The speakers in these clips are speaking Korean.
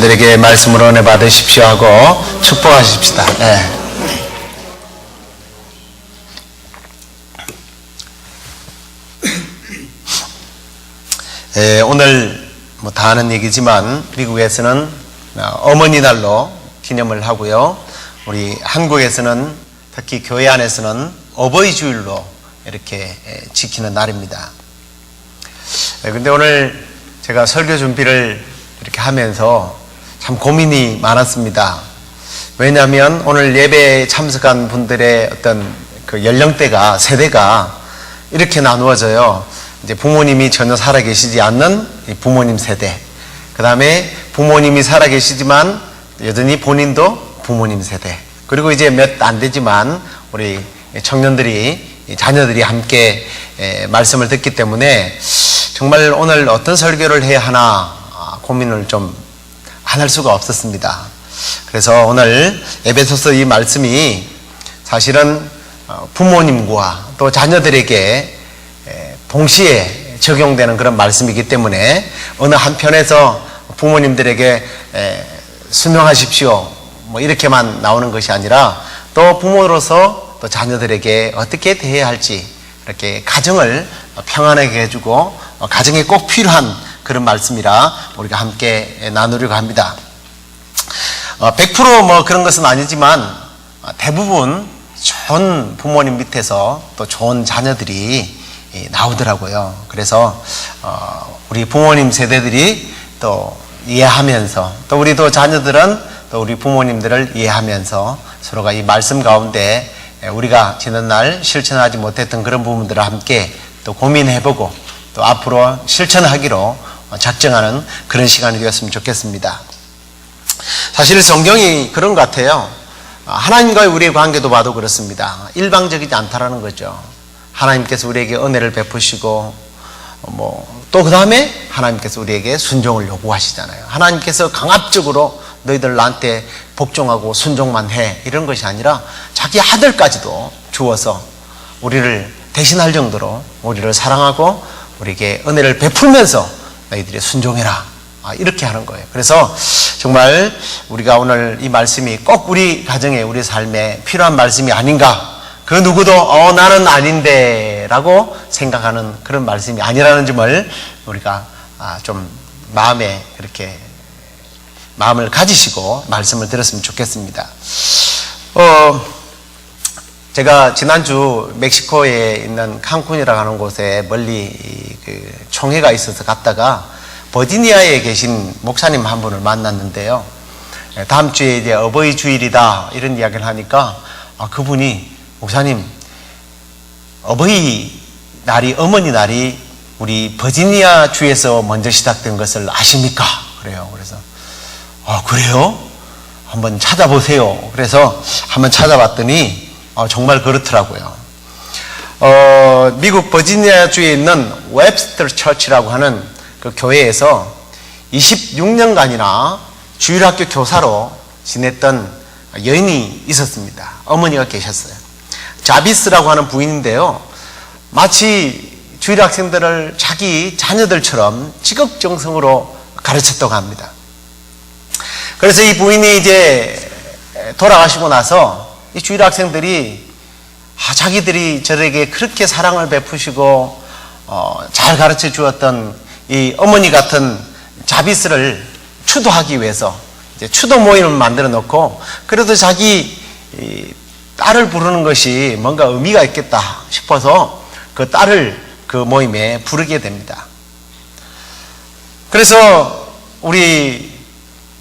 자녀들에게 말씀으로 은혜 받으십시오 하고 축복하십시다. 네. 오늘 다 아는 얘기지만 미국에서는 어머니 날로 기념을 하고요. 우리 한국에서는 특히 교회 안에서는 어버이 주일로 이렇게 지키는 날입니다. 근데 오늘 제가 설교 준비를 이렇게 하면서 참 고민이 많았습니다. 왜냐하면 오늘 예배에 참석한 분들의 어떤 그 연령대가, 세대가 이렇게 나누어져요. 이제 부모님이 전혀 살아계시지 않는 부모님 세대, 그 다음에 부모님이 살아계시지만 여전히 본인도 부모님 세대, 그리고 이제 몇 안 되지만 우리 청년들이, 자녀들이 함께 말씀을 듣기 때문에 정말 오늘 어떤 설교를 해야 하나 고민을 좀 안 할 수가 없었습니다. 그래서 오늘 에베소서 이 말씀이 사실은 부모님과 또 자녀들에게 동시에 적용되는 그런 말씀이기 때문에 어느 한편에서 부모님들에게 순종하십시오 뭐 이렇게만 나오는 것이 아니라 또 부모로서 또 자녀들에게 어떻게 대해야 할지 이렇게 가정을 평안하게 해주고 가정에 꼭 필요한 그런 말씀이라 우리가 함께 나누려고 합니다. 100% 뭐 그런 것은 아니지만 대부분 좋은 부모님 밑에서 또 좋은 자녀들이 나오더라고요. 그래서 우리 부모님 세대들이 또 이해하면서 또 우리도 자녀들은 또 우리 부모님들을 이해하면서 서로가 이 말씀 가운데 우리가 지난날 실천하지 못했던 그런 부분들을 함께 또 고민해보고 또 앞으로 실천하기로 작정하는 그런 시간이 되었으면 좋겠습니다. 사실 성경이 그런 것 같아요. 하나님과의 우리의 관계도 봐도 그렇습니다. 일방적이지 않다라는 거죠. 하나님께서 우리에게 은혜를 베푸시고 또 그 다음에 하나님께서 우리에게 순종을 요구하시잖아요. 하나님께서 강압적으로 너희들 나한테 복종하고 순종만 해 이런 것이 아니라 자기 아들까지도 주어서 우리를 대신할 정도로 우리를 사랑하고 우리에게 은혜를 베풀면서 너희들이 순종해라 이렇게 하는 거예요. 그래서 정말 우리가 오늘 이 말씀이 꼭 우리 가정에 우리 삶에 필요한 말씀이 아닌가, 그 누구도 나는 아닌데 라고 생각하는 그런 말씀이 아니라는 점을 우리가 좀 마음에 그렇게 마음을 가지시고 말씀을 들었으면 좋겠습니다. 제가 지난주 멕시코에 있는 칸쿤이라고 하는 곳에 멀리 그 총회가 있어서 갔다가 버지니아에 계신 목사님 한 분을 만났는데요. 다음 주에 이제 어버이 주일이다 이런 이야기를 하니까 그분이 목사님, 어버이 날이, 어머니 날이 우리 버지니아 주에서 먼저 시작된 것을 아십니까? 그래요. 그래서 그래요? 한번 찾아보세요. 그래서 한번 찾아봤더니 정말 그렇더라고요. 미국 버지니아 주에 있는 웹스터 처치라고 하는 그 교회에서 26년간이나 주일학교 교사로 지냈던 여인이 있었습니다. 어머니가 계셨어요. 자비스라고 하는 부인인데요. 마치 주일학생들을 자기 자녀들처럼 지극정성으로 가르쳤다고 합니다. 그래서 이 부인이 이제 돌아가시고 나서 이 주일학생들이 자기들이 저에게 그렇게 사랑을 베푸시고 잘 가르쳐 주었던 이 어머니 같은 자비스를 추도하기 위해서 이제 추도 모임을 만들어 놓고, 그래도 자기 딸을 부르는 것이 뭔가 의미가 있겠다 싶어서 그 딸을 그 모임에 부르게 됩니다. 그래서 우리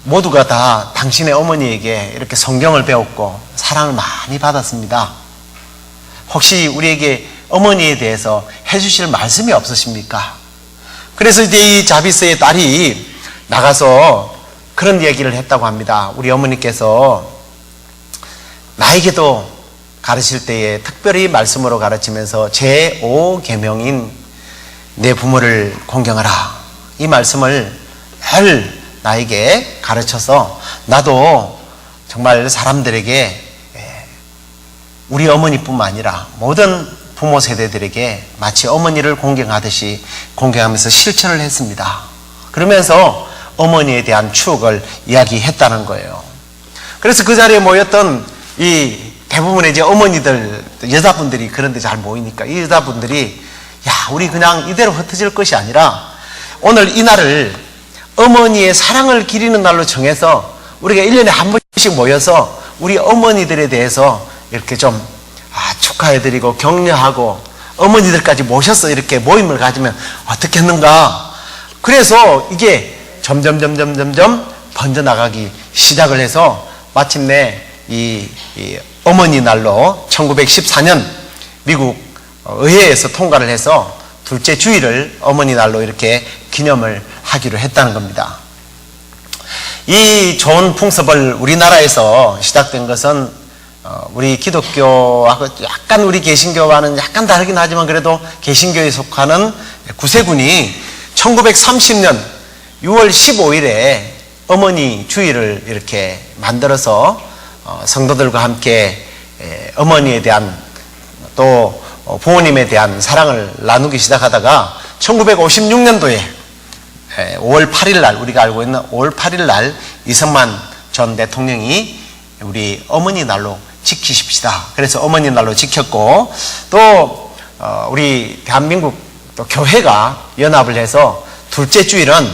모두가 다 당신의 어머니에게 이렇게 성경을 배웠고 사랑을 많이 받았습니다. 혹시 우리에게 어머니에 대해서 해주실 말씀이 없으십니까? 그래서 이제 이 자비스의 딸이 나가서 그런 얘기를 했다고 합니다. 우리 어머니께서 나에게도 가르칠 때에 특별히 말씀으로 가르치면서 제5계명인 내 부모를 공경하라, 이 말씀을 늘 나에게 가르쳐서 나도 정말 사람들에게, 우리 어머니뿐만 아니라 모든 부모 세대들에게 마치 어머니를 공경하듯이 공경하면서 실천을 했습니다. 그러면서 어머니에 대한 추억을 이야기했다는 거예요. 그래서 그 자리에 모였던 이 대부분의 이제 어머니들, 여자분들이 그런데 잘 모이니까 이 여자분들이 야, 우리 그냥 이대로 흩어질 것이 아니라 오늘 이 날을 어머니의 사랑을 기리는 날로 정해서 우리가 1년에 한 번씩 모여서 우리 어머니들에 대해서 이렇게 좀 축하해드리고 격려하고 어머니들까지 모셔서 이렇게 모임을 가지면 어떻겠는가. 그래서 이게 점점 번져나가기 시작을 해서 마침내 이 어머니 날로 1914년 미국 의회에서 통과를 해서 둘째 주일을 어머니 날로 이렇게 기념을 하기로 했다는 겁니다. 이 좋은 풍습을 우리나라에서 시작된 것은 우리 기독교하고 약간 우리 개신교와는 약간 다르긴 하지만 그래도 개신교에 속하는 구세군이 1930년 6월 15일에 어머니 주일을 이렇게 만들어서 성도들과 함께 어머니에 대한 또 부모님에 대한 사랑을 나누기 시작하다가 1956년도에 5월 8일 날, 우리가 알고 있는 5월 8일 날 이승만 전 대통령이 우리 어머니 날로 지키십시다. 그래서 어머니 날로 지켰고, 또 우리 대한민국 또 교회가 연합을 해서 둘째 주일은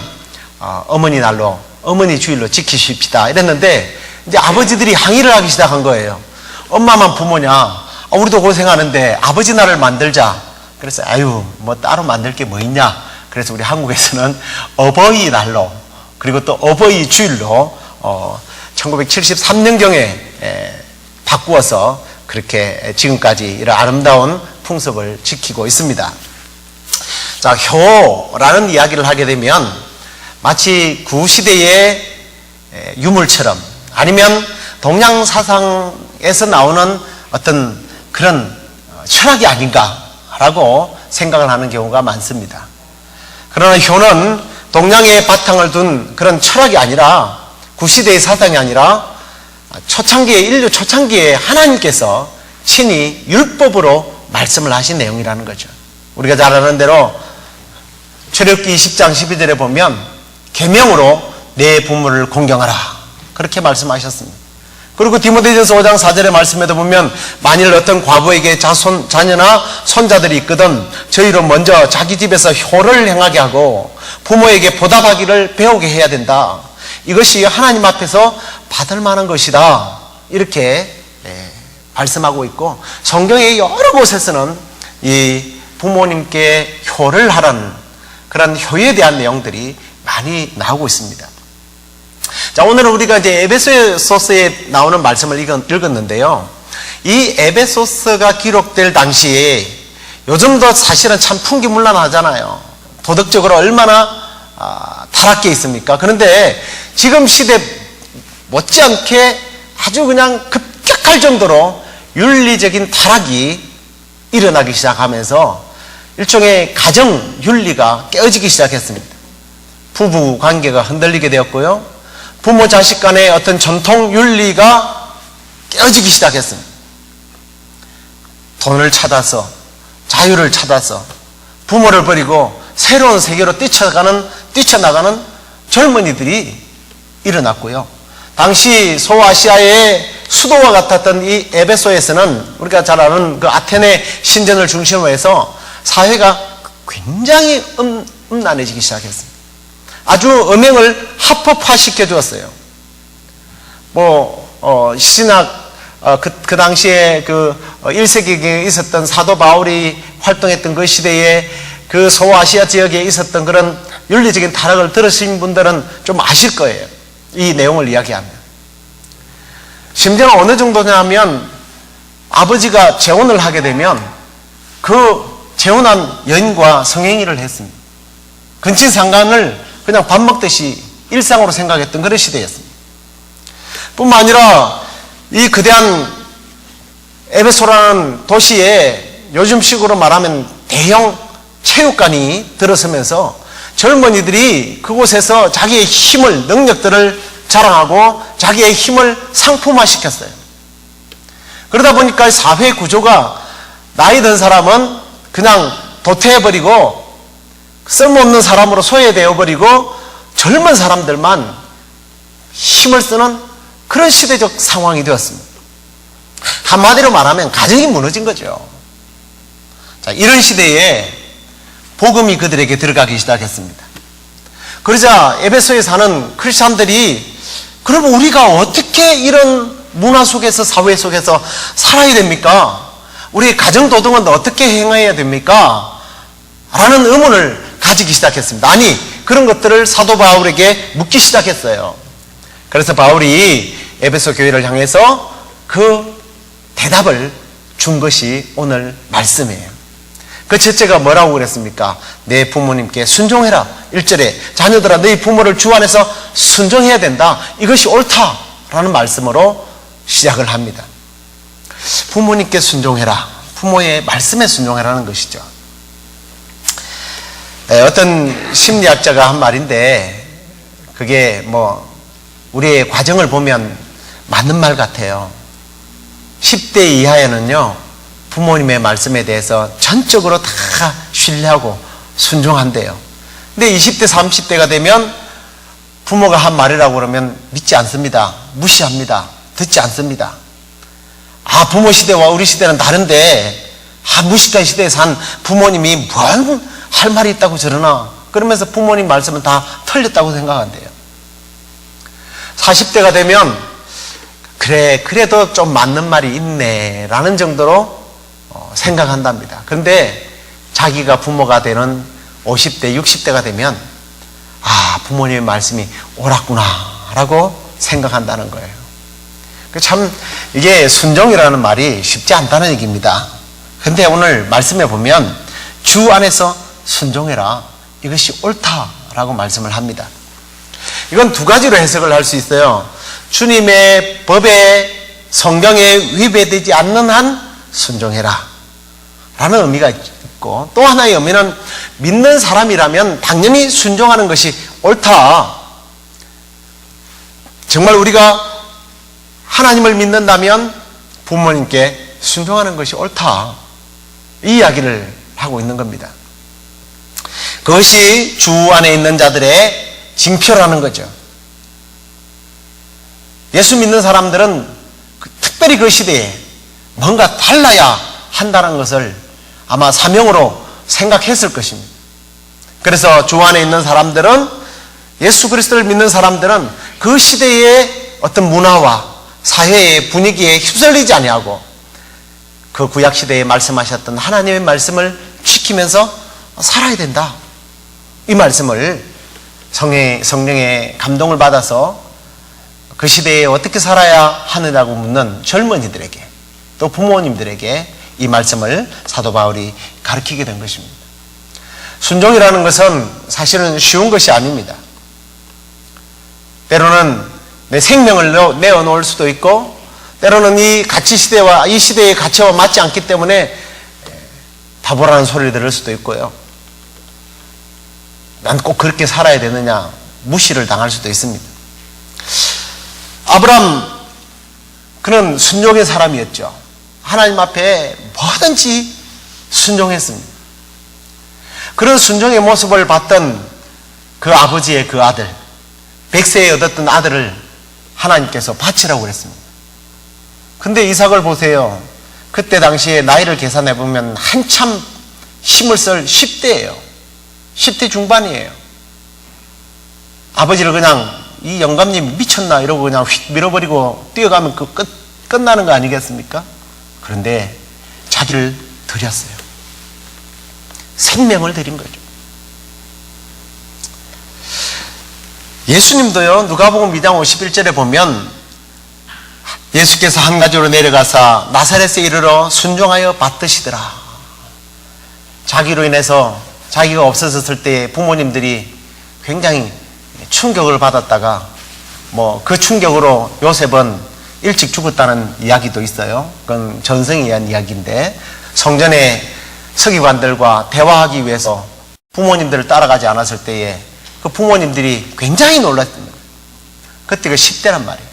어머니 날로, 어머니 주일로 지키십시다 이랬는데, 이제 아버지들이 항의를 하기 시작한 거예요. 엄마만 부모냐? 우리도 고생하는데 아버지 날을 만들자. 그래서 아유, 뭐 따로 만들 게 뭐 있냐? 그래서 우리 한국에서는 어버이 날로, 그리고 또 어버이 주일로 1973년경에 바꾸어서 그렇게 지금까지 이런 아름다운 풍습을 지키고 있습니다. 자, 효라는 이야기를 하게 되면 마치 구시대의 유물처럼 아니면 동양 사상에서 나오는 어떤 그런 철학이 아닌가라고 생각을 하는 경우가 많습니다. 그러나 효는 동양의 바탕을 둔 그런 철학이 아니라 구시대의 사상이 아니라 인류 초창기에 하나님께서 친히 율법으로 말씀을 하신 내용이라는 거죠. 우리가 잘 아는 대로 출애굽기 20장 12절에 보면 계명으로 내 부모를 공경하라 그렇게 말씀하셨습니다. 그리고 디모데전서 5장 4절의 말씀에도 보면 만일 어떤 과부에게 자녀나 손자들이 있거든 저희로 먼저 자기 집에서 효를 행하게 하고 부모에게 보답하기를 배우게 해야 된다. 이것이 하나님 앞에서 받을 만한 것이다. 이렇게 말씀하고 있고 성경의 여러 곳에서는 이 부모님께 효를 하라는 그런 효에 대한 내용들이 많이 나오고 있습니다. 자, 오늘은 우리가 이제 에베소서에 나오는 말씀을 읽었는데요. 이 에베소서가 기록될 당시에 요즘도 사실은 참 풍기문란하잖아요. 도덕적으로 얼마나 타락해 있습니까? 그런데 지금 시대 못지않게 아주 그냥 급격할 정도로 윤리적인 타락이 일어나기 시작하면서 일종의 가정 윤리가 깨어지기 시작했습니다. 부부 관계가 흔들리게 되었고요. 부모 자식 간의 어떤 전통 윤리가 깨어지기 시작했습니다. 돈을 찾아서 자유를 찾아서 부모를 버리고 새로운 세계로 뛰쳐나가는 젊은이들이 일어났고요. 당시 소아시아의 수도와 같았던 이 에베소에서는 우리가 잘 아는 그 아테네 신전을 중심으로 해서 사회가 굉장히 음란해지기 시작했습니다. 아주 음행을 합법화시켜 주었어요. 신학, 그 당시에 그 1세기에 있었던 사도 바울이 활동했던 그 시대에 그 소아시아 지역에 있었던 그런 윤리적인 타락을 들으신 분들은 좀 아실 거예요. 이 내용을 이야기하면. 심지어 어느 정도냐면 아버지가 재혼을 하게 되면 그 재혼한 여인과 성행위를 했습니다. 근친상간을 그냥 밥 먹듯이 일상으로 생각했던 그런 시대였습니다. 뿐만 아니라 이 거대한 에베소라는 도시에 요즘식으로 말하면 대형 체육관이 들어서면서 젊은이들이 그곳에서 자기의 힘을, 능력들을 자랑하고 자기의 힘을 상품화시켰어요. 그러다 보니까 사회 구조가 나이 든 사람은 그냥 도태해버리고 쓸모없는 사람으로 소외되어버리고 젊은 사람들만 힘을 쓰는 그런 시대적 상황이 되었습니다. 한마디로 말하면 가정이 무너진 거죠. 자, 이런 시대에 복음이 그들에게 들어가기 시작했습니다. 그러자 에베소에 사는 크리스찬들이 그럼 우리가 어떻게 이런 문화 속에서, 사회 속에서 살아야 됩니까? 우리의 가정도덕은 어떻게 행해야 됩니까? 라는 의문을 가지기 시작했습니다. 아니, 그런 것들을 사도 바울에게 묻기 시작했어요. 그래서 바울이 에베소 교회를 향해서 그 대답을 준 것이 오늘 말씀이에요. 그 첫째가 뭐라고 그랬습니까? 내 부모님께 순종해라. 1절에 자녀들아 너희 부모를 주 안에서 순종해야 된다. 이것이 옳다라는 말씀으로 시작을 합니다. 부모님께 순종해라. 부모의 말씀에 순종해라는 것이죠. 어떤 심리학자가 한 말인데 그게 우리의 과정을 보면 맞는 말 같아요. 10대 이하에는요 부모님의 말씀에 대해서 전적으로 다 신뢰하고 순종한대요. 근데 20대 30대가 되면 부모가 한 말이라고 그러면 믿지 않습니다. 무시합니다. 듣지 않습니다. 부모 시대와 우리 시대는 다른데 무식한 시대에 산 부모님이 뭘 할 말이 있다고 저러나, 그러면서 부모님 말씀은 다 틀렸다고 생각한대요. 40대가 되면 그래도 좀 맞는 말이 있네 라는 정도로 생각한답니다. 그런데 자기가 부모가 되는 50대 60대가 되면 부모님의 말씀이 옳았구나 라고 생각한다는 거예요. 참 이게 순종이라는 말이 쉽지 않다는 얘기입니다. 그런데 오늘 말씀에 보면 주 안에서 순종해라, 이것이 옳다라고 말씀을 합니다. 이건 두 가지로 해석을 할 수 있어요. 주님의 법에, 성경에 위배되지 않는 한 순종해라 라는 의미가 있고, 또 하나의 의미는 믿는 사람이라면 당연히 순종하는 것이 옳다. 정말 우리가 하나님을 믿는다면 부모님께 순종하는 것이 옳다, 이 이야기를 하고 있는 겁니다. 그것이 주 안에 있는 자들의 징표라는 거죠. 예수 믿는 사람들은 특별히 그 시대에 뭔가 달라야 한다는 것을 아마 사명으로 생각했을 것입니다. 그래서 주 안에 있는 사람들은, 예수 그리스도를 믿는 사람들은 그 시대의 어떤 문화와 사회의 분위기에 휩쓸리지 아니하고 그 구약 시대에 말씀하셨던 하나님의 말씀을 지키면서 살아야 된다, 이 말씀을 성령의 감동을 받아서 그 시대에 어떻게 살아야 하느냐고 묻는 젊은이들에게, 또 부모님들에게 이 말씀을 사도 바울이 가르치게 된 것입니다. 순종이라는 것은 사실은 쉬운 것이 아닙니다. 때로는 내 생명을 내어놓을 수도 있고, 때로는 이 시대의 가치와 맞지 않기 때문에 바보라는 소리를 들을 수도 있고요. 난 꼭 그렇게 살아야 되느냐, 무시를 당할 수도 있습니다. 아브람, 그는 순종의 사람이었죠. 하나님 앞에 뭐든지 순종했습니다. 그런 순종의 모습을 봤던 그 아버지의 그 아들, 100세에 얻었던 아들을 하나님께서 바치라고 그랬습니다. 근데 이삭을 보세요. 그때 당시에 나이를 계산해 보면 한참 힘을 쓸 10대예요. 10대 중반이에요. 아버지를 그냥 이 영감님 미쳤나 이러고 그냥 휙 밀어버리고 뛰어가면 끝나는 거 아니겠습니까? 그런데 자기를 드렸어요. 생명을 드린 거죠. 예수님도요, 누가복음 2장 51절에 보면 예수께서 한 가지로 내려가사 나사렛에 이르러 순종하여 받드시더라. 자기로 인해서 자기가 없어졌을 때 부모님들이 굉장히 충격을 받았다가 그 충격으로 요셉은 일찍 죽었다는 이야기도 있어요. 그건 전성에 의한 이야기인데, 성전의 서기관들과 대화하기 위해서 부모님들을 따라가지 않았을 때에 그 부모님들이 굉장히 놀랐습니다. 그때가 10대란 말이에요.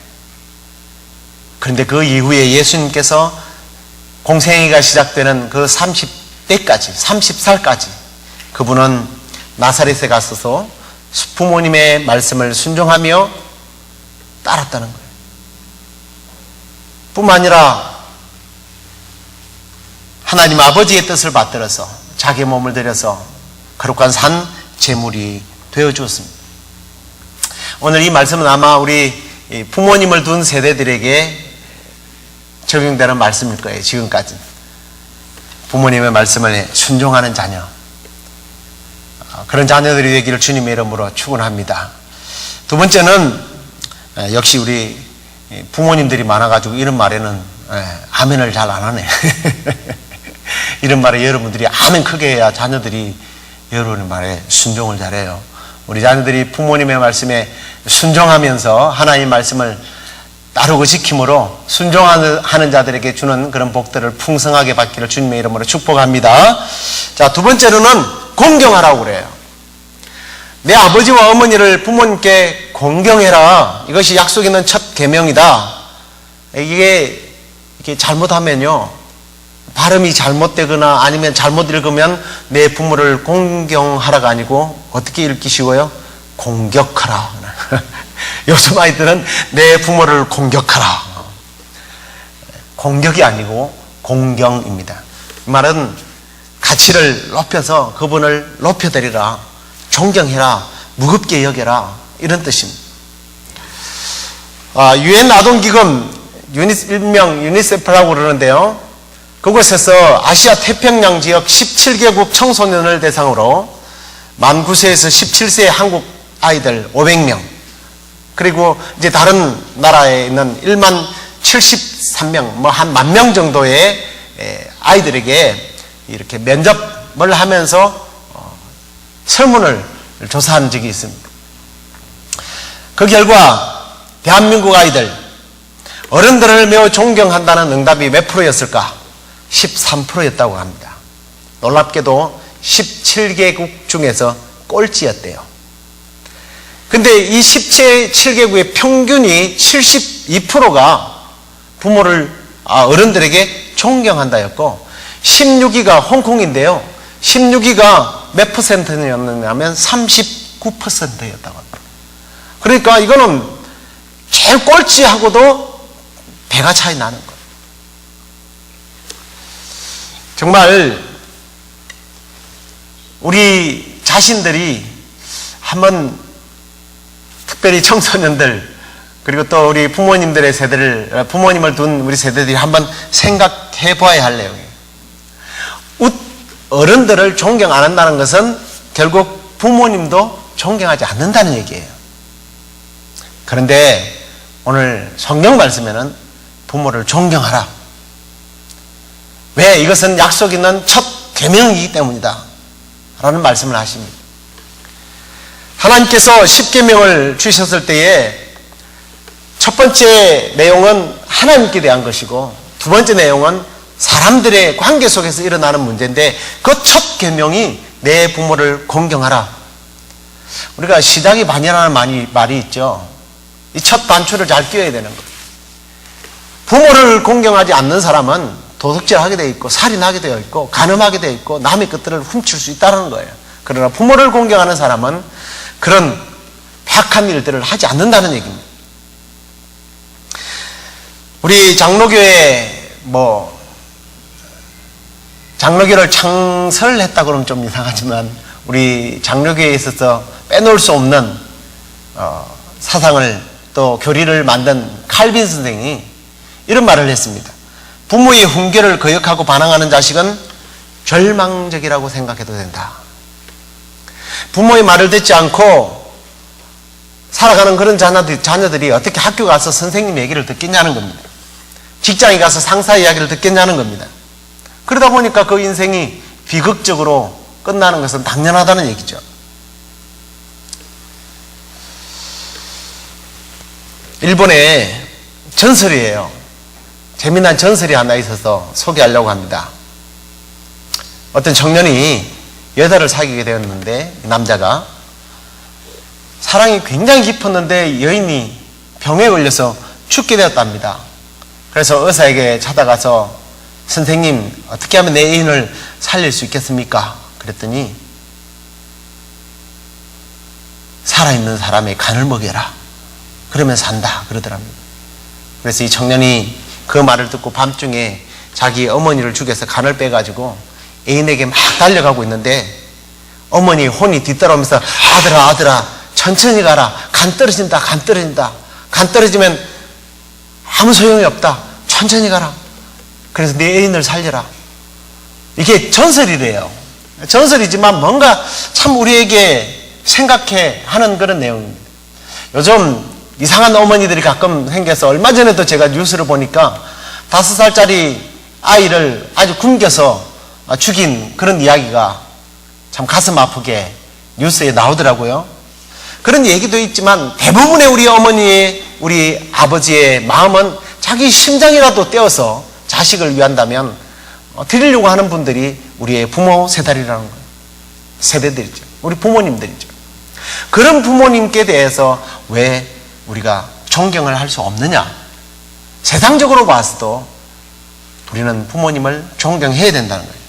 그런데 그 이후에 예수님께서 공생애가 시작되는 그 30대까지, 30살까지 그분은 나사렛에 갔어서 부모님의 말씀을 순종하며 따랐다는 거예요. 뿐만 아니라 하나님 아버지의 뜻을 받들어서 자기 몸을 들여서 거룩한 산 제물이 되어주었습니다. 오늘 이 말씀은 아마 우리 부모님을 둔 세대들에게 적용되는 말씀일 거예요. 지금까지 부모님의 말씀을 순종하는 자녀, 그런 자녀들이 되기를 주님의 이름으로 축원합니다. 두 번째는 역시 우리 부모님들이 많아가지고 이런 말에는 아멘을 잘 안 하네. 이런 말에 여러분들이 아멘 크게 해야 자녀들이 여러분의 말에 순종을 잘해요. 우리 자녀들이 부모님의 말씀에 순종하면서 하나님의 말씀을 따르고 지킴으로 순종하는 자들에게 주는 그런 복들을 풍성하게 받기를 주님의 이름으로 축복합니다. 자, 두 번째로는 공경하라고 그래요. 내 아버지와 어머니를 부모님께 공경해라. 이것이 약속 있는 첫 계명이다. 이게 잘못하면요, 발음이 잘못되거나 아니면 잘못 읽으면 내 부모를 공경하라가 아니고 어떻게 읽기 쉬워요? 공격하라. 요즘 아이들은 내 부모를 공격하라. 공격이 아니고 공경입니다. 이 말은 가치를 높여서 그분을 높여드리라, 존경해라, 무겁게 여겨라, 이런 뜻입니다. 유엔 아동기금 일명 유니세프라고 그러는데요, 그곳에서 아시아 태평양 지역 17개국 청소년을 대상으로 만 9세에서 17세 한국 아이들 500명, 그리고 이제 다른 나라에 있는 1만 73명, 한 10,000명 정도의 아이들에게 이렇게 면접을 하면서 설문을 조사한 적이 있습니다. 그 결과 대한민국 아이들, 어른들을 매우 존경한다는 응답이 몇 프로였을까? 13%였다고 합니다. 놀랍게도 17개국 중에서 꼴찌였대요. 근데 이 17개국의 평균이 72%가 부모를, 어른들에게 존경한다였고, 16위가 홍콩인데요, 16위가 몇 퍼센트였느냐면 39%였다고 합니다. 그러니까 이거는 제일 꼴찌하고도 배가 차이 나는 거예요. 정말 우리 자신들이 한번, 특별히 청소년들, 그리고 또 우리 부모님들의 세대를, 부모님을 둔 우리 세대들이 한번 생각해 봐야 할 내용이에요. 어른들을 존경 안 한다는 것은 결국 부모님도 존경하지 않는다는 얘기예요. 그런데 오늘 성경 말씀에는 부모를 존경하라. 왜? 이것은 약속 있는 첫 계명이기 때문이다 라는 말씀을 하십니다. 하나님께서 십계명을 주셨을 때에 첫 번째 내용은 하나님께 대한 것이고, 두 번째 내용은 사람들의 관계 속에서 일어나는 문제인데, 그 첫 계명이 내 부모를 공경하라. 우리가 시작이 반이라는 말이 있죠. 이 첫 단추를 잘 끼워야 되는 거예요. 부모를 공경하지 않는 사람은 도둑질하게 되어 있고, 살인하게 되어 있고, 간음하게 되어 있고, 남의 것들을 훔칠 수 있다는 거예요. 그러나 부모를 공경하는 사람은 그런 악한 일들을 하지 않는다는 얘기입니다. 우리 장로교회 장로교를 창설했다 그러면 좀 이상하지만, 우리 장로교회에 있어서 빼놓을 수 없는 사상을, 또 교리를 만든 칼빈 선생이 이런 말을 했습니다. 부모의 훈계를 거역하고 반항하는 자식은 절망적이라고 생각해도 된다. 부모의 말을 듣지 않고 살아가는 그런 자녀들이 어떻게 학교 가서 선생님 얘기를 듣겠냐는 겁니다. 직장에 가서 상사 이야기를 듣겠냐는 겁니다. 그러다 보니까 그 인생이 비극적으로 끝나는 것은 당연하다는 얘기죠. 일본의 전설이에요. 재미난 전설이 하나 있어서 소개하려고 합니다. 어떤 청년이 여자를 사귀게 되었는데, 남자가 사랑이 굉장히 깊었는데 여인이 병에 걸려서 죽게 되었답니다. 그래서 의사에게 찾아가서 선생님, 어떻게 하면 내 애인을 살릴 수 있겠습니까? 그랬더니 살아있는 사람의 간을 먹여라. 그러면 산다 그러더랍니다. 그래서 이 청년이 그 말을 듣고 밤중에 자기 어머니를 죽여서 간을 빼가지고 애인에게 막 달려가고 있는데 어머니 혼이 뒤따라오면서 아들아 천천히 가라. 간 떨어진다. 간 떨어지면 아무 소용이 없다. 천천히 가라. 그래서 내 애인을 살려라. 이게 전설이래요. 전설이지만 뭔가 참 우리에게 생각해 하는 그런 내용입니다. 요즘 이상한 어머니들이 가끔 생겨서 얼마 전에도 제가 뉴스를 보니까 5살짜리 아이를 아주 굶겨서 죽인 그런 이야기가 참 가슴 아프게 뉴스에 나오더라고요. 그런 얘기도 있지만 대부분의 우리 어머니의 우리 아버지의 마음은 자기 심장이라도 떼어서 자식을 위한다면 드리려고 하는 분들이 우리의 부모 세대라는 거예요. 세대들이죠. 우리 부모님들이죠. 그런 부모님께 대해서 왜 우리가 존경을 할 수 없느냐? 세상적으로 봐서도 우리는 부모님을 존경해야 된다는 거예요.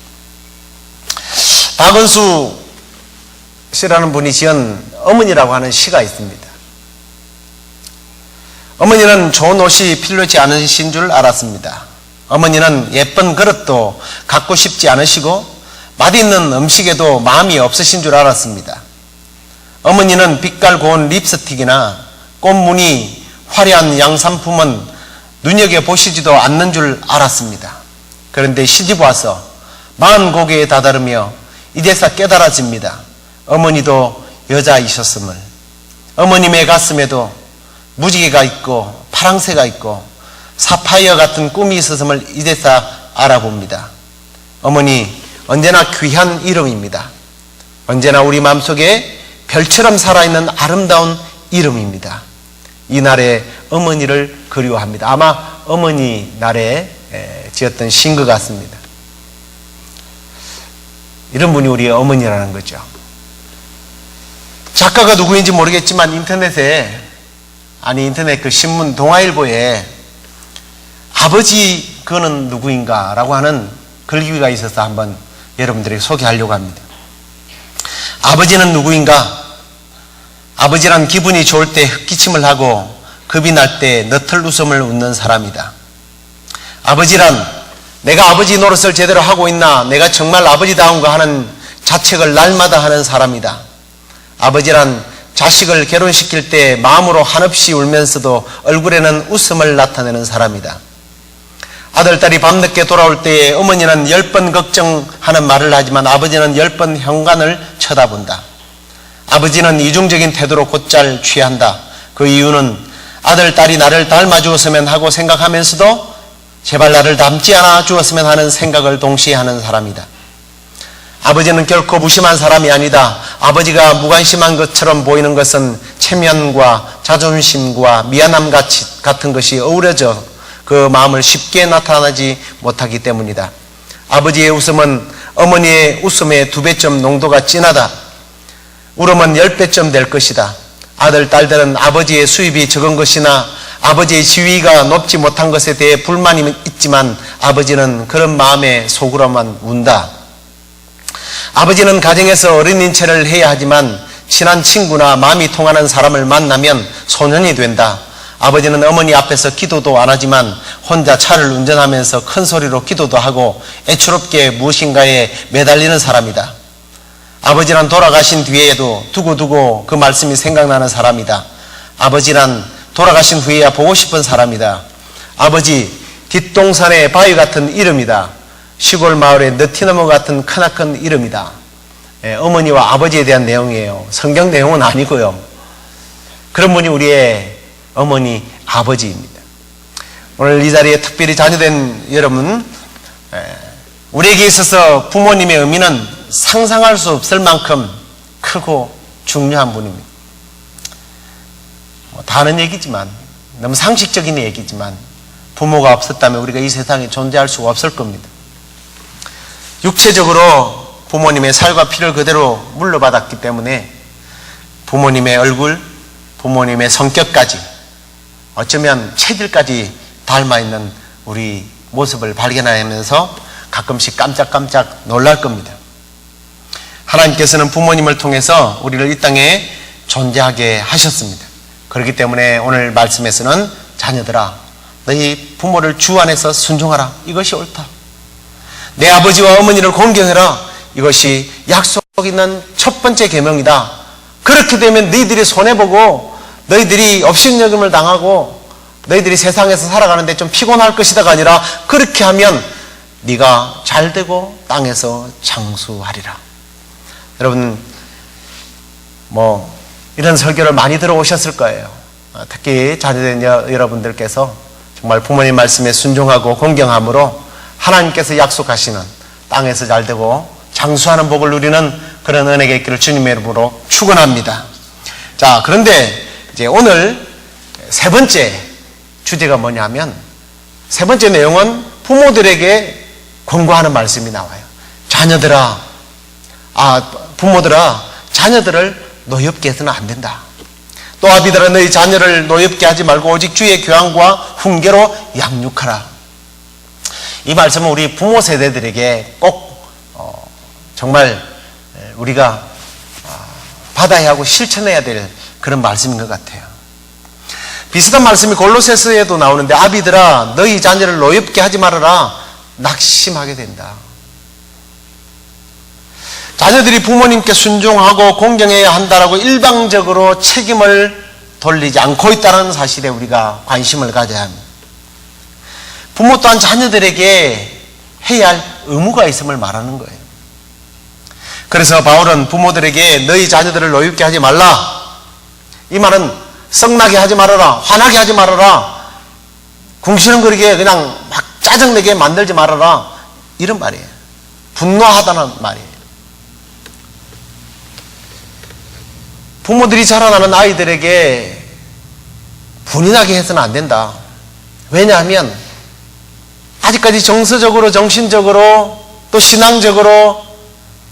박은수 씨라는 분이 지은 어머니라고 하는 시가 있습니다. 어머니는 좋은 옷이 필요치 않으신 줄 알았습니다. 어머니는 예쁜 그릇도 갖고 싶지 않으시고 맛있는 음식에도 마음이 없으신 줄 알았습니다. 어머니는 빛깔 고운 립스틱이나 꽃무늬 화려한 양산품은 눈여겨보시지도 않는 줄 알았습니다. 그런데 시집 와서 40고개에 다다르며 이제서 깨달아집니다. 어머니도 여자이셨음을. 어머님의 가슴에도 무지개가 있고 파랑새가 있고 사파이어 같은 꿈이 있었음을 이제서 알아봅니다. 어머니 언제나 귀한 이름입니다. 언제나 우리 마음속에 별처럼 살아있는 아름다운 이름입니다. 이날의 어머니를 그리워합니다. 아마 어머니 날에 지었던 시인 것 같습니다. 이런 분이 우리의 어머니라는 거죠. 작가가 누구인지 모르겠지만 인터넷 그 신문 동아일보에 아버지 그는 누구인가 라고 하는 글귀가 있어서 한번 여러분들에게 소개하려고 합니다. 아버지는 누구인가? 아버지란 기분이 좋을 때 흑기침을 하고 겁이 날 때 너털 웃음을 웃는 사람이다. 아버지란 내가 아버지 노릇을 제대로 하고 있나, 내가 정말 아버지다운가 하는 자책을 날마다 하는 사람이다. 아버지란 자식을 결혼시킬 때 마음으로 한없이 울면서도 얼굴에는 웃음을 나타내는 사람이다. 아들, 딸이 밤늦게 돌아올 때에 어머니는 10번 걱정하는 말을 하지만 아버지는 10번 현관을 쳐다본다. 아버지는 이중적인 태도로 곧잘 취한다. 그 이유는 아들, 딸이 나를 닮아 주었으면 하고 생각하면서도 제발 나를 닮지 않아 주었으면 하는 생각을 동시에 하는 사람이다. 아버지는 결코 무심한 사람이 아니다. 아버지가 무관심한 것처럼 보이는 것은 체면과 자존심과 미안함 같은 것이 어우러져 그 마음을 쉽게 나타나지 못하기 때문이다. 아버지의 웃음은 어머니의 웃음의 2배점 농도가 진하다. 울음은 10배점 될 것이다. 아들, 딸들은 아버지의 수입이 적은 것이나 아버지의 지위가 높지 못한 것에 대해 불만이 있지만 아버지는 그런 마음에 속으로만 운다. 아버지는 가정에서 어린인 체를 해야 하지만 친한 친구나 마음이 통하는 사람을 만나면 소년이 된다. 아버지는 어머니 앞에서 기도도 안 하지만 혼자 차를 운전하면서 큰 소리로 기도도 하고 애처롭게 무엇인가에 매달리는 사람이다. 아버지란 돌아가신 뒤에도 두고두고 그 말씀이 생각나는 사람이다. 아버지란 돌아가신 후에야 보고 싶은 사람이다. 아버지, 뒷동산의 바위 같은 이름이다. 시골 마을의 너티너머 같은 크나큰 이름이다. 어머니와 아버지에 대한 내용이에요. 성경 내용은 아니고요. 그런 분이 우리의 어머니, 아버지입니다. 오늘 이 자리에 특별히 자녀된 여러분, 우리에게 있어서 부모님의 의미는 상상할 수 없을 만큼 크고 중요한 분입니다. 다 아는 얘기지만, 너무 상식적인 얘기지만 부모가 없었다면 우리가 이 세상에 존재할 수가 없을 겁니다. 육체적으로 부모님의 살과 피를 그대로 물려받았기 때문에 부모님의 얼굴, 부모님의 성격까지, 어쩌면 체질까지 닮아있는 우리 모습을 발견하면서 가끔씩 깜짝깜짝 놀랄 겁니다. 하나님께서는 부모님을 통해서 우리를 이 땅에 존재하게 하셨습니다. 그렇기 때문에 오늘 말씀에서는 자녀들아 너희 부모를 주 안에서 순종하라. 이것이 옳다. 내 아버지와 어머니를 공경해라. 이것이 약속 있는 첫 번째 계명이다. 그렇게 되면 너희들이 손해보고 너희들이 업신여김을 당하고 너희들이 세상에서 살아가는데 좀 피곤할 것이다가 아니라 그렇게 하면 네가 잘되고 땅에서 장수하리라. 여러분 이런 설교를 많이 들어오셨을 거예요. 특히 자녀된 여러분들께서 정말 부모님 말씀에 순종하고 공경함으로 하나님께서 약속하시는 땅에서 잘되고 장수하는 복을 누리는 그런 은혜가 있기를 주님의 이름으로 축원합니다. 자, 그런데 이제 오늘 세 번째 주제가 뭐냐면 세 번째 내용은 부모들에게 권고하는 말씀이 나와요. 부모들아 자녀들을 노엽게 해서는 안 된다. 또 아비들아 너희 자녀를 노엽게 하지 말고 오직 주의 교양과 훈계로 양육하라. 이 말씀은 우리 부모 세대들에게 꼭 정말 우리가 받아야 하고 실천해야 될 그런 말씀인 것 같아요. 비슷한 말씀이 골로새서에도 나오는데 아비들아 너희 자녀를 노엽게 하지 말아라. 낙심하게 된다. 자녀들이 부모님께 순종하고 공경해야 한다라고 일방적으로 책임을 돌리지 않고 있다는 사실에 우리가 관심을 가져야 합니다. 부모 또한 자녀들에게 해야 할 의무가 있음을 말하는 거예요. 그래서 바울은 부모들에게 너희 자녀들을 노엽게 하지 말라. 이 말은 썩나게 하지 말아라. 화나게 하지 말아라. 궁시렁거리게 그냥 막 짜증내게 만들지 말아라. 이런 말이에요. 분노하다는 말이에요. 부모들이 자라나는 아이들에게 분이 나게 해서는 안 된다. 왜냐하면 아직까지 정서적으로 정신적으로 또 신앙적으로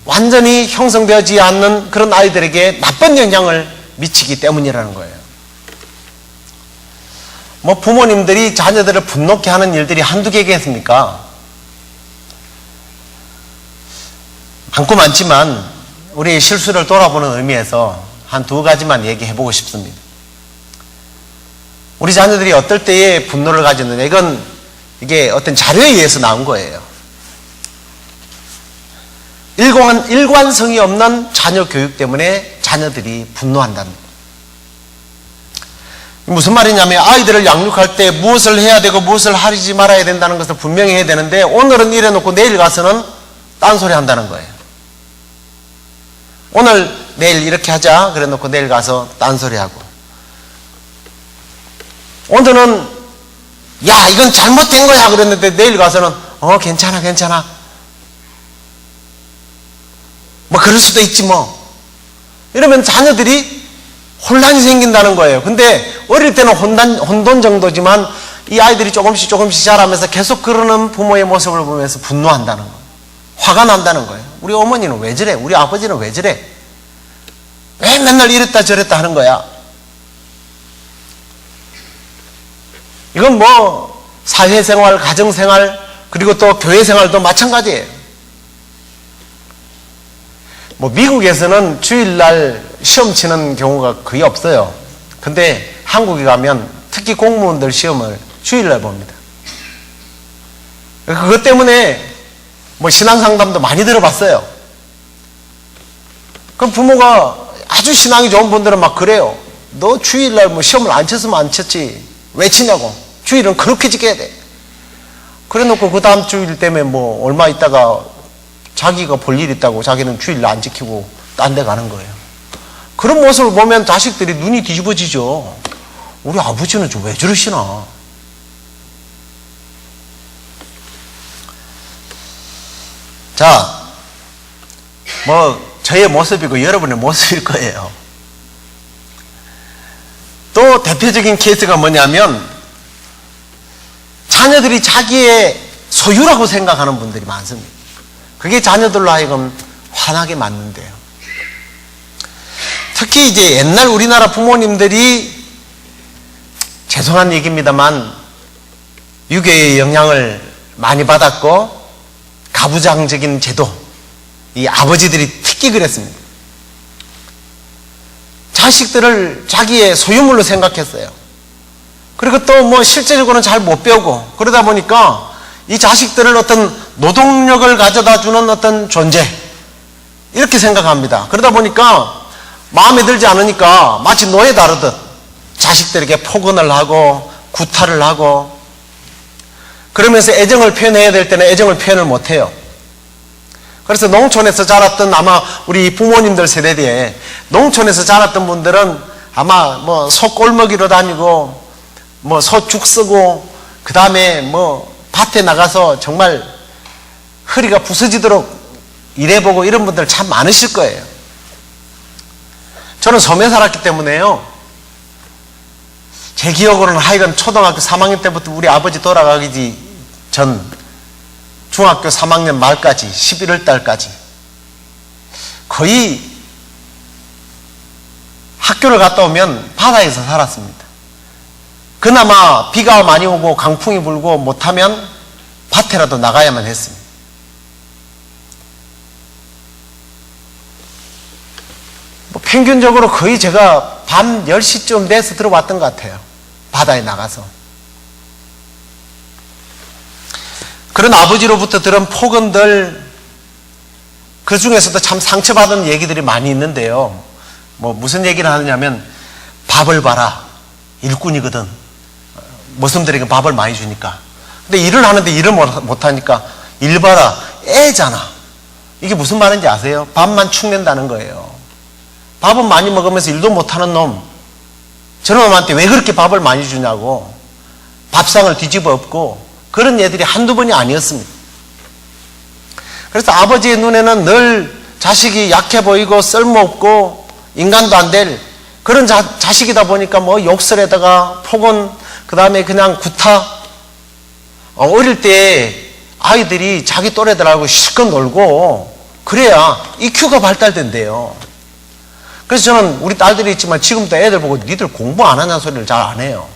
완전히 형성되지 않는 그런 아이들에게 나쁜 영향을 미치기 때문이라는 거예요. 부모님들이 자녀들을 분노케 하는 일들이 한두 개겠습니까? 많고 많지만 우리의 실수를 돌아보는 의미에서 한 두 가지만 얘기해 보고 싶습니다. 우리 자녀들이 어떨 때에 분노를 가졌느냐, 이게 어떤 자료에 의해서 나온 거예요. 일관성이 없는 자녀 교육 때문에 자녀들이 분노한다는 거예요. 무슨 말이냐면 아이들을 양육할 때 무엇을 해야 되고 무엇을 하지 말아야 된다는 것을 분명히 해야 되는데 오늘은 이래 놓고 내일 가서는 딴소리 한다는 거예요. 오늘 내일 이렇게 하자 그래 놓고 내일 가서 딴소리 하고, 오늘은 야 이건 잘못된 거야 그랬는데 내일 가서는 괜찮아 그럴 수도 있지 이러면 자녀들이 혼란이 생긴다는 거예요. 근데 어릴 때는 혼돈 정도지만 이 아이들이 조금씩 자라면서 계속 그러는 부모의 모습을 보면서 분노한다는 거예요. 화가 난다는 거예요. 우리 어머니는 왜 저래? 우리 아버지는 왜 저래? 왜 맨날 이랬다 저랬다 하는 거야? 이건 사회생활, 가정생활, 그리고 또 교회생활도 마찬가지예요. 미국에서는 주일날 시험 치는 경우가 거의 없어요. 근데 한국에 가면 특히 공무원들 시험을 주일날 봅니다. 그것 때문에 신앙상담도 많이 들어봤어요. 그럼 부모가 아주 신앙이 좋은 분들은 막 그래요. 너 주일날 시험을 안 쳤으면 안 쳤지 왜 치냐고. 주일은 그렇게 지켜야 돼. 그래 놓고 그 다음 주일 때문에 얼마 있다가 자기가 볼 일 있다고 자기는 주일 안 지키고 딴 데 가는 거예요. 그런 모습을 보면 자식들이 눈이 뒤집어지죠. 우리 아버지는 좀 왜 저러시나. 자, 저의 모습이고 여러분의 모습일 거예요. 또 대표적인 케이스가 뭐냐면 자녀들이 자기의 소유라고 생각하는 분들이 많습니다. 그게 자녀들로 하여금 화나게 만든대요. 특히 이제 옛날 우리나라 부모님들이 죄송한 얘기입니다만 유교의 영향을 많이 받았고 가부장적인 제도, 이 아버지들이 특히 그랬습니다. 자식들을 자기의 소유물로 생각했어요. 그리고 또 뭐 실제적으로는 잘 못 배우고 그러다 보니까 이 자식들을 어떤 노동력을 가져다 주는 어떤 존재 이렇게 생각합니다. 그러다 보니까 마음에 들지 않으니까 마치 노예 다루듯 자식들에게 폭언을 하고 구타를 하고 그러면서 애정을 표현해야 될 때는 애정을 표현을 못해요. 그래서 농촌에서 자랐던 아마 우리 부모님들 세대에 농촌에서 자랐던 분들은 아마 뭐 소골먹이로 다니고 뭐 소죽 쓰고 그 다음에 뭐 밭에 나가서 정말 허리가 부서지도록 일해보고 이런 분들 참 많으실 거예요. 저는 섬에 살았기 때문에요. 제 기억으로는 하여간 초등학교 3학년 때부터 우리 아버지 돌아가기 전 중학교 3학년 말까지 11월 달까지 거의 학교를 갔다 오면 바다에서 살았습니다. 그나마 비가 많이 오고 강풍이 불고 못하면 밭에라도 나가야만 했습니다. 뭐 평균적으로 거의 제가 밤 10시쯤 돼서 들어왔던 것 같아요. 바다에 나가서. 그런 아버지로부터 들은 폭언들, 그 중에서도 참 상처받은 얘기들이 많이 있는데요. 뭐 무슨 얘기를 하느냐면 밥을 봐라. 일꾼이거든. 모슴들에게 밥을 많이 주니까. 근데 일을 하는데 일을 못하니까 일 봐라. 애잖아. 이게 무슨 말인지 아세요? 밥만 축낸다는 거예요. 밥은 많이 먹으면서 일도 못하는 놈. 저런 놈한테 왜 그렇게 밥을 많이 주냐고. 밥상을 뒤집어 엎고 그런 애들이 한두 번이 아니었습니다. 그래서 아버지의 눈에는 늘 자식이 약해 보이고 쓸모없고 인간도 안 될 그런 자식이다 보니까 뭐 욕설에다가 폭언, 그 다음에 그냥 구타. 어릴 때 아이들이 자기 또래들하고 실컷 놀고 그래야 EQ가 발달된대요. 그래서 저는 우리 딸들이 있지만 지금도 애들 보고 니들 공부 안 하냐는 소리를 잘 안 해요.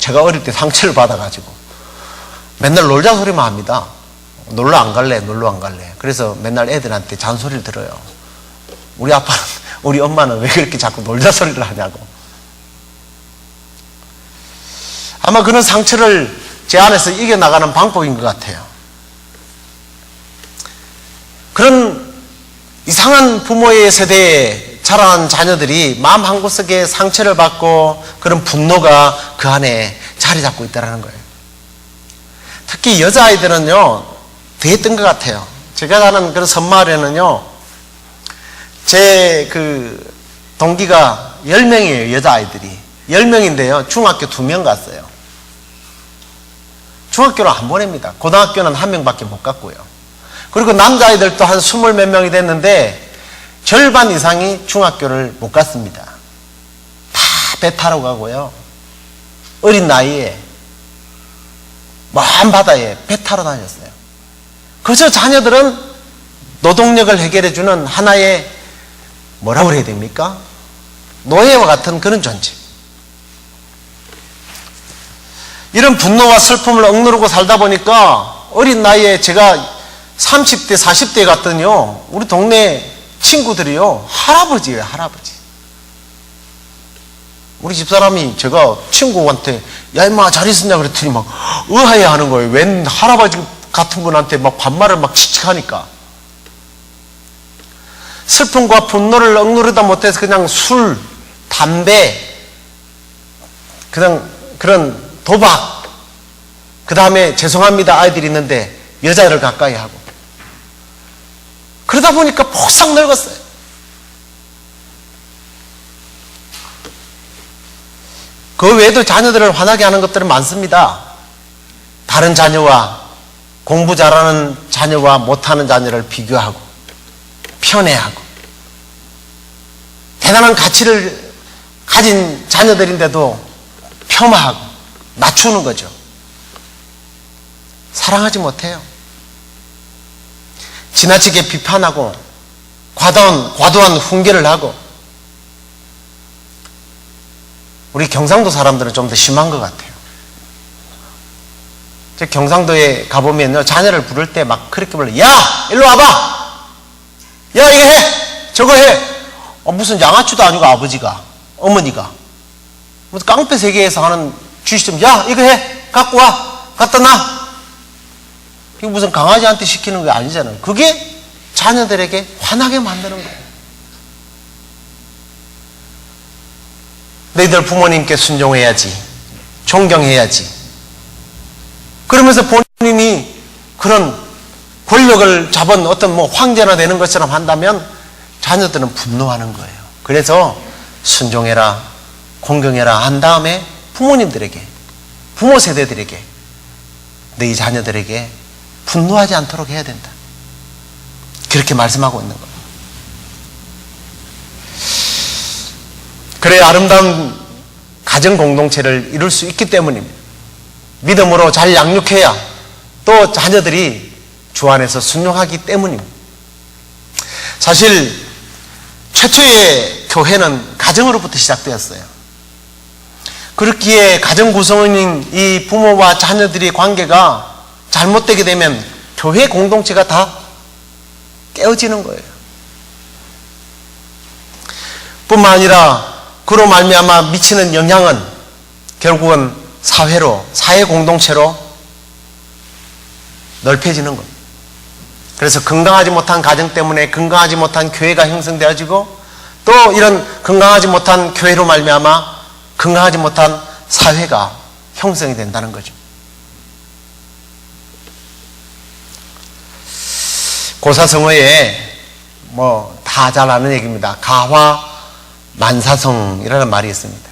제가 어릴 때 상처를 받아가지고 맨날 놀자 소리만 합니다. 놀러 안 갈래, 놀러 안 갈래. 그래서 맨날 애들한테 잔소리를 들어요. 우리 아빠는, 우리 엄마는 왜 그렇게 자꾸 놀자 소리를 하냐고. 아마 그런 상처를 제 안에서 이겨나가는 방법인 것 같아요. 그런 이상한 부모의 세대에 자라난 자녀들이 마음 한구석에 상처를 받고 그런 분노가 그 안에 자리 잡고 있다는 거예요. 특히 여자아이들은요, 더 했던 것 같아요. 제가 사는 그런 섬마을에는요, 제 그 동기가 10명이에요, 여자아이들이. 10명인데요, 중학교 2명 갔어요. 중학교를 안 보냅니다. 고등학교는 1명밖에 못 갔고요. 그리고 남자아이들도 한 20 몇 명이 됐는데, 절반 이상이 중학교를 못 갔습니다. 다 배 타러 가고요. 어린 나이에 먼 바다에 배 타러 다녔어요. 그래서 자녀들은 노동력을 해결해주는 하나의 뭐라고 해야 됩니까? 노예와 같은 그런 존재. 이런 분노와 슬픔을 억누르고 살다 보니까 어린 나이에 제가 30대, 40대에 갔더니요, 우리 동네 친구들이요, 할아버지예요, 할아버지. 우리 집사람이 제가 친구한테 야 임마 잘 있었냐 그랬더니 막 의아해 하는 거예요. 웬 할아버지 같은 분한테 막 반말을 막 칙칙하니까. 슬픔과 분노를 억누르다 못해서 그냥 술, 담배, 그냥 그런 도박, 그 다음에 죄송합니다 아이들이 있는데 여자를 가까이 하고 그러다 보니까 폭삭 늙었어요. 그 외에도 자녀들을 화나게 하는 것들은 많습니다. 다른 자녀와 공부 잘하는 자녀와 못하는 자녀를 비교하고 편애하고 대단한 가치를 가진 자녀들인데도 폄하하고 낮추는 거죠. 사랑하지 못해요. 지나치게 비판하고 과도한 훈계를 하고. 우리 경상도 사람들은 좀 더 심한 것 같아요. 제 경상도에 가보면요, 자녀를 부를 때 막 그렇게 불러요. 야! 일로 와봐! 야, 이거 해! 저거 해! 무슨 양아치도 아니고 아버지가. 어머니가 무슨 깡패 세계에서 하는 쥐시점, 야 이거 해, 갖고 와, 갖다 놔. 이거 무슨 강아지한테 시키는 게 아니잖아요. 그게 자녀들에게 화나게 만드는 거예요. 너희들 부모님께 순종해야지, 존경해야지. 그러면서 본인이 그런 권력을 잡은 어떤 뭐 황제나 되는 것처럼 한다면 자녀들은 분노하는 거예요. 그래서 순종해라, 공경해라 한 다음에 부모님들에게, 부모 세대들에게, 너희 자녀들에게 분노하지 않도록 해야 된다. 그렇게 말씀하고 있는 거예요. 그래야 아름다운 가정 공동체를 이룰 수 있기 때문입니다. 믿음으로 잘 양육해야 또 자녀들이 주 안에서 순종하기 때문입니다. 사실 최초의 교회는 가정으로부터 시작되었어요. 그렇기에 가정 구성원인 이 부모와 자녀들의 관계가 잘못되게 되면 교회 공동체가 다 깨어지는 거예요. 뿐만 아니라 그로 말미암아 미치는 영향은 결국은 사회로, 사회 공동체로 넓혀지는 겁니다. 그래서 건강하지 못한 가정 때문에 건강하지 못한 교회가 형성되어지고 또 이런 건강하지 못한 교회로 말미암아 건강하지 못한 사회가 형성이 된다는 거죠. 고사성어에 뭐 다 잘 아는 얘기입니다. 가화만사성이라는 말이 있습니다.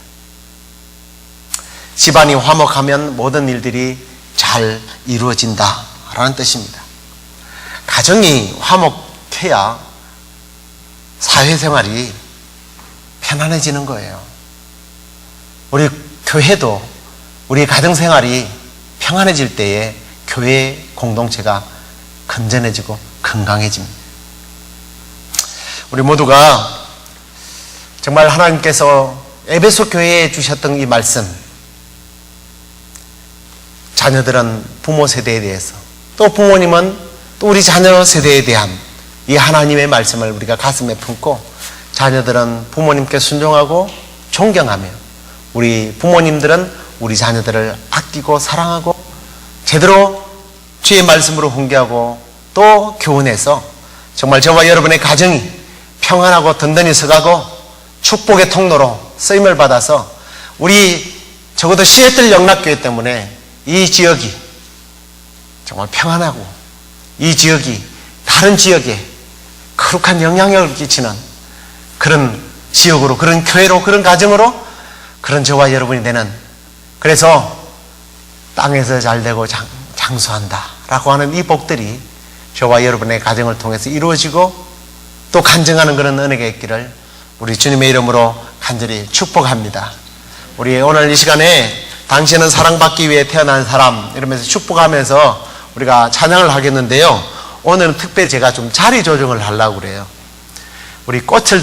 집안이 화목하면 모든 일들이 잘 이루어진다 라는 뜻입니다. 가정이 화목해야 사회생활이 편안해지는 거예요. 우리 교회도 우리 가정생활이 평안해질 때에 교회 공동체가 건전해지고 건강해집니다. 우리 모두가 정말 하나님께서 에베소 교회에 주셨던 이 말씀, 자녀들은 부모 세대에 대해서, 또 부모님은 또 우리 자녀 세대에 대한 이 하나님의 말씀을 우리가 가슴에 품고 자녀들은 부모님께 순종하고 존경하며 우리 부모님들은 우리 자녀들을 아끼고 사랑하고 제대로 주의 말씀으로 훈계하고 또 교훈해서 정말 저와 여러분의 가정이 평안하고 든든히 서가고 축복의 통로로 쓰임을 받아서 우리 적어도 시애틀 영락교회 때문에 이 지역이 정말 평안하고 이 지역이 다른 지역에 거룩한 영향력을 끼치는 그런 지역으로, 그런 교회로, 그런 가정으로 그런 저와 여러분이 되는, 그래서 땅에서 잘되고 장수한다 라고 하는 이 복들이 저와 여러분의 가정을 통해서 이루어지고 또 간증하는 그런 은혜가 있기를 우리 주님의 이름으로 간절히 축복합니다. 우리 오늘 이 시간에 당신은 사랑받기 위해 태어난 사람 이러면서 축복하면서 우리가 찬양을 하겠는데요. 오늘은 특별히 제가 좀 자리 조정을 하려고 그래요. 우리 꽃을